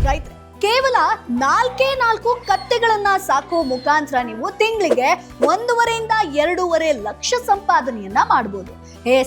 ರೈತರೆ, ಕೇವಲ 4 ಕತ್ತೆಗಳನ್ನ ಸಾಕೋ ಮುಖಾಂತರ ನೀವು ತಿಂಗಳಿಗೆ 1.5 ಇಂದ 2.5 ಲಕ್ಷ ಸಂಪಾದನೆಯನ್ನ ಮಾಡಬಹುದು.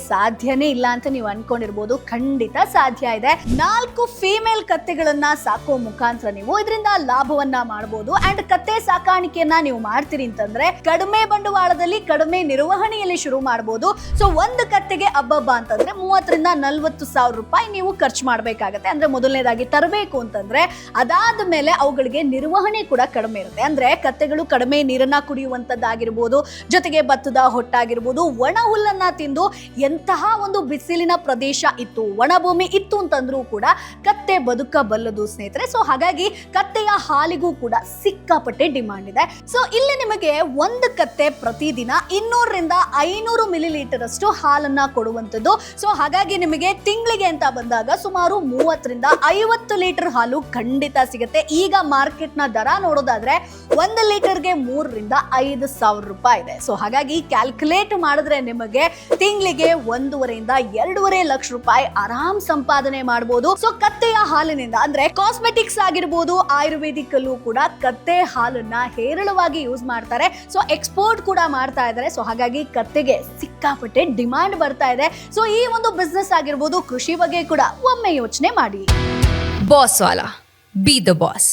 ಸಾಧ್ಯನೇ ಇಲ್ಲ ಅಂತ ನೀವು ಅನ್ಕೊಂಡಿರ್ಬೋದು. ಖಂಡಿತ ಸಾಧ್ಯ ಇದೆ. 4 ಫೀಮೇಲ್ ಕತ್ತೆಗಳನ್ನ ಸಾಕೋ ಮುಖಾಂತರ ನೀವು ಇದರಿಂದ ಲಾಭವನ್ನ ಮಾಡಬಹುದು. ಅಂಡ್ ಕತ್ತೆ ಸಾಕಾಣಿಕೆಯನ್ನ ನೀವು ಮಾಡ್ತೀರಿ ಅಂತಂದ್ರೆ ಕಡಿಮೆ ಬಂಡವಾಳದಲ್ಲಿ ಕಡಿಮೆ ನಿರ್ವಹಣೆಯಲ್ಲಿ ಶುರು ಮಾಡಬಹುದು. ಸೊ ಒಂದು ಕತ್ತೆಗೆ ಅಬ್ಬಬ್ಬ ಅಂತಂದ್ರೆ 30 ರಿಂದ 40 ಸಾವಿರ ರೂಪಾಯಿ ನೀವು ಖರ್ಚು ಮಾಡಬೇಕಾಗತ್ತೆ. ಅಂದ್ರೆ ಮೊದಲನೇದಾಗಿ ತರಬೇಕು ಅಂತಂದ್ರೆ ಅದಾದ ಮೇಲೆ ಅವುಗಳಿಗೆ ನಿರ್ವಹಣೆ ಕೂಡ ಕಡಿಮೆ ಇರುತ್ತೆ. ಅಂದ್ರೆ ಕತ್ತೆಗಳು ಕಡಿಮೆ ನೀರನ್ನ ಕುಡಿಯುವಂತದ್ದಾಗಿರ್ಬೋದು, ಜೊತೆಗೆ ಭತ್ತದ ಹೊಟ್ಟಾಗಿರ್ಬೋದು, ಒಣ ಹುಲ್ಲನ್ನ ತಿಂದು ಎಂತಹ ಒಂದು ಬಿಸಿಲಿನ ಪ್ರದೇಶ ಇತ್ತು, ಒಣ ಭೂಮಿ ಇತ್ತು ಅಂತಂದ್ರೂ ಕೂಡ ಕತ್ತೆ ಬದುಕಬಲ್ಲದು ಸ್ನೇಹಿತರೆ. ಸೊ ಹಾಗಾಗಿ ಕತ್ತೆಯ ಹಾಲಿಗೂ ಕೂಡ ಸಿಕ್ಕಾಪಟ್ಟೆ ಡಿಮಾಂಡ್ ಇದೆ. ಸೊ ಇಲ್ಲಿ ನಿಮಗೆ ಒಂದು ಕತ್ತೆ ಪ್ರತಿದಿನ 200 ರಿಂದ 500 ಮಿಲಿಲೀಟರ್ ಅಷ್ಟು ಹಾಲನ್ನ ಕೊಡುವಂಥದ್ದು. ಸೊ ಹಾಗಾಗಿ ನಿಮಗೆ ತಿಂಗಳಿಗೆ ಅಂತ ಬಂದಾಗ ಸುಮಾರು 30 ರಿಂದ 50 ಲೀಟರ್ ಹಾಲು ಖಂಡಿತ ಸಿಗುತ್ತೆ. ಈಗ ಮಾರ್ಕೆಟ್ ನ ದರ ನೋಡೋದಾದ್ರೆ 1 ಲೀಟರ್ಗೆ 3 ರಿಂದ 5 ಸಾವಿರ ರೂಪಾಯಿ ಇದೆ. ಸೊ ಹಾಗಾಗಿ ಕ್ಯಾಲ್ಕುಲೇಟ್ ಮಾಡಿದ್ರೆ ನಿಮಗೆ ತಿಂಗಳಿಗೆ 1.5 ಇಂದ 2.5 ಲಕ್ಷ ರೂಪಾಯಿ ಆರಾಮ್ ಸಂಪಾದನೆ ಮಾಡಬಹುದು. ಸೊ ಕತ್ತೆಯ ಹಾಲಿನಿಂದ ಅಂದ್ರೆ ಕಾಸ್ಮೆಟಿಕ್ಸ್ ಆಗಿರ್ಬೋದು, ಆಯುರ್ವೇದಿಕ್ ಅಲ್ಲೂ ಕೂಡ ಕತ್ತೆ ಹಾಲನ್ನ ಹೇರಳವಾಗಿ ಯೂಸ್ ಮಾಡ್ತಾರೆ. ಸೊ ಎಕ್ಸ್ಪೋರ್ಟ್ ಕೂಡ ಮಾಡ್ತಾ ಇದ್ದಾರೆ. ಸೊ ಹಾಗಾಗಿ ಕತ್ತೆಗೆ ಸಿಕ್ಕಾಪಟ್ಟೆ ಡಿಮಾಂಡ್ ಬರ್ತಾ ಇದೆ. ಸೊ ಈ ಒಂದು ಬಿಸ್ನೆಸ್ ಆಗಿರ್ಬೋದು, ಕೃಷಿ ಬಗ್ಗೆ ಕೂಡ ಒಮ್ಮೆ ಯೋಚನೆ ಮಾಡಿ. Boss Vala, B the boss.